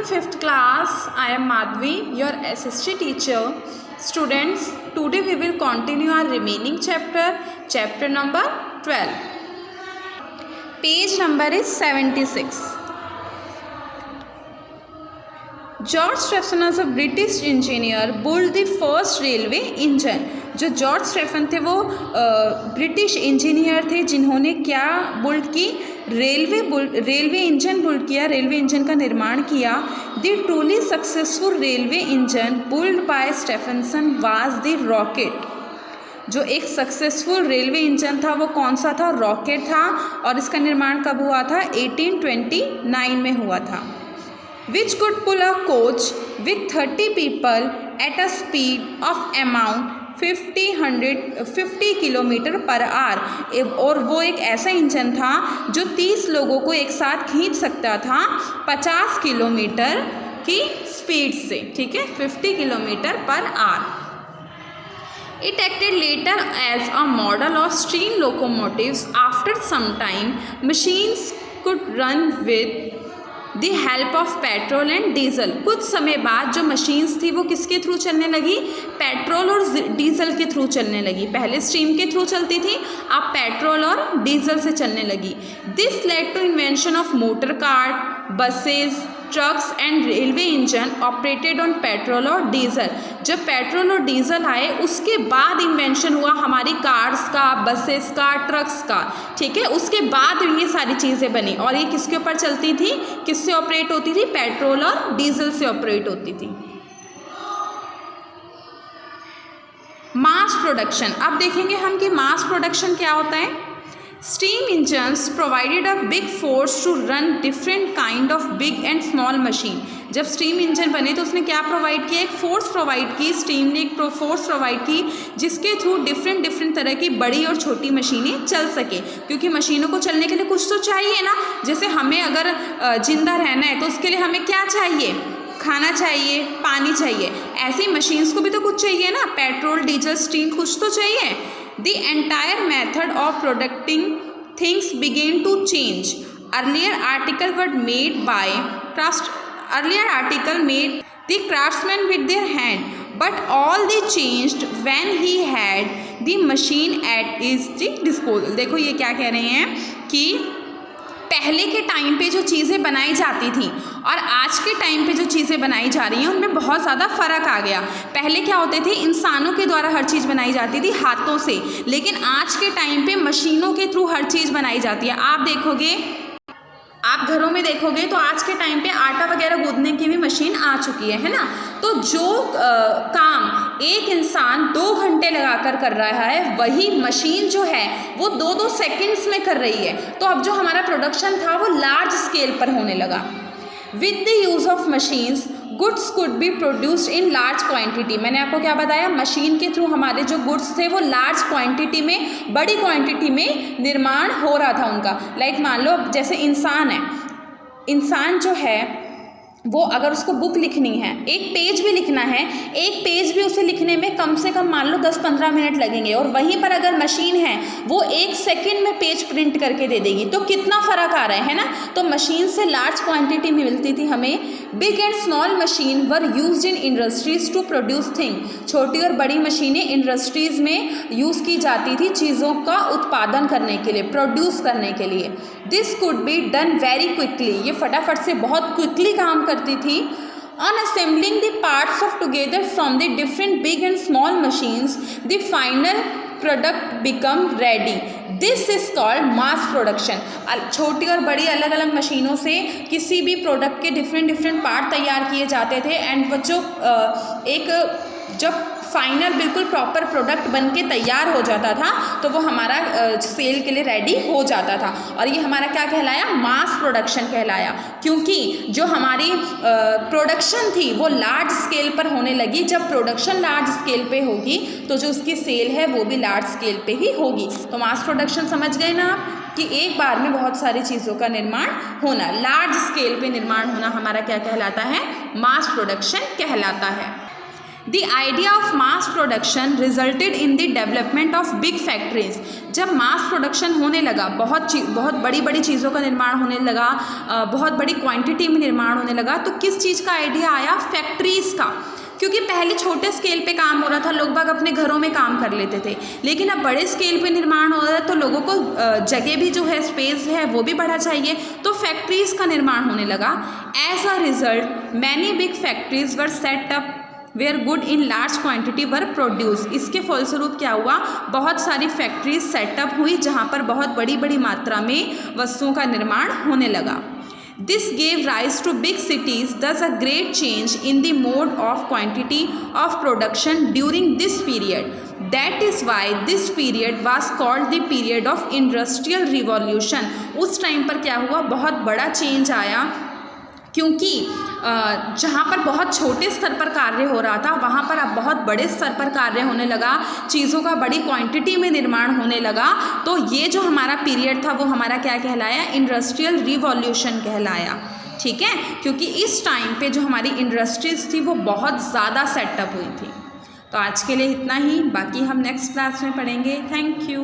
from 5th class. I am Madhvi, your SST teacher. Students, today we will continue our remaining chapter number 12. Page number is 76. George Stephen was a British engineer built the first railway engine. जो George Stephen थे वो British engineer थे जिन्होंने क्या build की, railway engine build किया, railway engine का निर्माण किया. The truly successful railway engine build by Stephenson was the rocket. जो एक सक्सेसफुल रेलवे इंजन था वो कौन सा था? रॉकेट था. और इसका निर्माण कब हुआ था? 1829 में हुआ था. Which could pull a coach with 30 people at a speed of amount 50 kilometre per hour. और वो एक ऐसा इंजन था जो 30 लोगों को एक साथ खींच सकता था 50 किलोमीटर की स्पीड से. ठीक है, 50 kilometre per hour. It acted later as a model of steam locomotives. After some time, machines could run with the help of petrol and diesel. कुछ समय बाद जो मशीन्स थी वो किसके थ्रू चलने लगी? पेट्रोल और डीजल के थ्रू चलने लगी. पहले स्टीम के थ्रू चलती थी, अब पेट्रोल और डीजल से चलने लगी. This led to invention of motor car, buses, trucks and railway engine operated on petrol और डीजल. जब पेट्रोल और डीजल आए उसके बाद इन्वेंशन हुआ हमारी कार्स का, बसेस का, ट्रक्स का. ठीक है, उसके बाद ये सारी चीज़ें बनी. और ये किसके ऊपर चलती थी, किससे ऑपरेट होती थी? पेट्रोल और डीजल से ऑपरेट होती थी. Mass production. अब देखेंगे हम कि मास प्रोडक्शन क्या होता है. Steam engines provided a big force to run different kind of big and small machine. जब स्टीम इंजन बने तो उसने क्या प्रोवाइड किया? एक फोर्स प्रोवाइड की. स्टीम ने एक फोर्स प्रोवाइड की जिसके थ्रू डिफरेंट तरह की बड़ी और छोटी मशीनें चल सके. क्योंकि मशीनों को चलने के लिए कुछ तो चाहिए ना. जैसे हमें अगर जिंदा रहना है तो उसके लिए हमें क्या चाहिए? खाना चाहिए, पानी चाहिए. ऐसे ही मशीन्स को भी तो कुछ चाहिए ना. पेट्रोल, डीजल, स्टीम, कुछ तो चाहिए. The entire method of producing things began to change. Earlier article made the craftsmen with their hand, but all they changed when he had the machine at his disposal. देखो ये क्या कह रहे हैं कि पहले के टाइम पे जो चीज़ें बनाई जाती थी और आज के टाइम पे जो चीज़ें बनाई जा रही हैं उनमें बहुत ज़्यादा फ़र्क आ गया. पहले क्या होते थे? इंसानों के द्वारा हर चीज़ बनाई जाती थी हाथों से, लेकिन आज के टाइम पे मशीनों के थ्रू हर चीज़ बनाई जाती है. आप देखोगे, आप घरों में देखोगे तो आज के टाइम पे आटा वगैरह गूंदने की भी मशीन आ चुकी है ना. तो जो काम एक इंसान 2 घंटे लगाकर कर रहा है वही मशीन जो है वो 2-2 सेकंड्स में कर रही है. तो अब जो हमारा प्रोडक्शन था वो लार्ज स्केल पर होने लगा. With the use of machines goods could be produced in large quantity. मैंने आपको क्या बताया? मशीन के थ्रू हमारे जो गुड्स थे वो लार्ज क्वांटिटी में, बड़ी क्वांटिटी में निर्माण हो रहा था उनका. लाइक मान लो जैसे इंसान है, इंसान जो है वो अगर उसको बुक लिखनी है, एक पेज भी लिखना है, एक पेज भी उसे लिखने में कम से कम मान लो 10-15 मिनट लगेंगे. और वहीं पर अगर मशीन है वो 1 सेकंड में पेज प्रिंट करके दे देगी. तो कितना फ़र्क आ रहा है ना. तो मशीन से लार्ज क्वांटिटी में मिलती थी हमें. Big and small machine were used in industries to produce thing. छोटी और बड़ी मशीनें इंडस्ट्रीज में यूज़ की जाती थी चीज़ों का उत्पादन करने के लिए, प्रोड्यूस करने के लिए. This could be done very quickly. ये फटाफट से बहुत क्विकली काम करती थी. On assembling the parts of together from the different big and small machines, the final product become ready. This is called mass production. छोटी और बड़ी अलग अलग मशीनों से किसी भी प्रोडक्ट के डिफरेंट पार्ट तैयार किए जाते थे. एंड वो जो जब फाइनल बिल्कुल प्रॉपर प्रोडक्ट बन के तैयार हो जाता था तो वो हमारा सेल के लिए रेडी हो जाता था. और ये हमारा क्या कहलाया? मास प्रोडक्शन कहलाया. क्योंकि जो हमारी प्रोडक्शन थी वो लार्ज स्केल पर होने लगी. जब प्रोडक्शन लार्ज स्केल पे होगी तो जो उसकी सेल है वो भी लार्ज स्केल पे ही होगी. तो मास प्रोडक्शन समझ गए ना आप कि एक बार में बहुत सारी चीज़ों का निर्माण होना, लार्ज स्केल पे निर्माण होना हमारा क्या कहलाता है? मास प्रोडक्शन कहलाता है. The idea of mass production resulted in the development of big factories. जब मास प्रोडक्शन होने लगा, बहुत बड़ी बड़ी चीज़ों का निर्माण होने लगा, बहुत बड़ी क्वांटिटी में निर्माण होने लगा, तो किस चीज़ का आइडिया आया? फैक्ट्रीज़ का। क्योंकि पहले छोटे स्केल पे काम हो रहा था, लोग बाग अपने घरों में काम कर लेते थे, लेकिन अब बड़े स्केल पे निर्माण हो रहा है तो लोगों को जगह भी जो है, स्पेस है, वो भी बड़ा चाहिए, तो फैक्ट्रीज़ का निर्माण होने लगा। As a result many big factories were set up where good in large quantity were produce. इसके फलस्वरूप क्या हुआ? बहुत सारी फैक्ट्रीज सेटअप हुई जहाँ पर बहुत बड़ी बड़ी मात्रा में वस्तुओं का निर्माण होने लगा। This gave rise to big cities, thus a great change in the mode of quantity of production during this period. That is why this period was called the period of industrial revolution. उस time पर क्या हुआ? बहुत बड़ा change आया, क्योंकि जहाँ पर बहुत छोटे स्तर पर कार्य हो रहा था वहाँ पर अब बहुत बड़े स्तर पर कार्य होने लगा, चीज़ों का बड़ी क्वांटिटी में निर्माण होने लगा। तो ये जो हमारा पीरियड था वो हमारा क्या कहलाया? इंडस्ट्रियल रिवॉल्यूशन कहलाया। ठीक है, क्योंकि इस टाइम पे जो हमारी इंडस्ट्रीज थी वो बहुत ज़्यादा सेटअप हुई थी। तो आज के लिए इतना ही, बाकी हम नेक्स्ट क्लास में पढ़ेंगे। Thank you.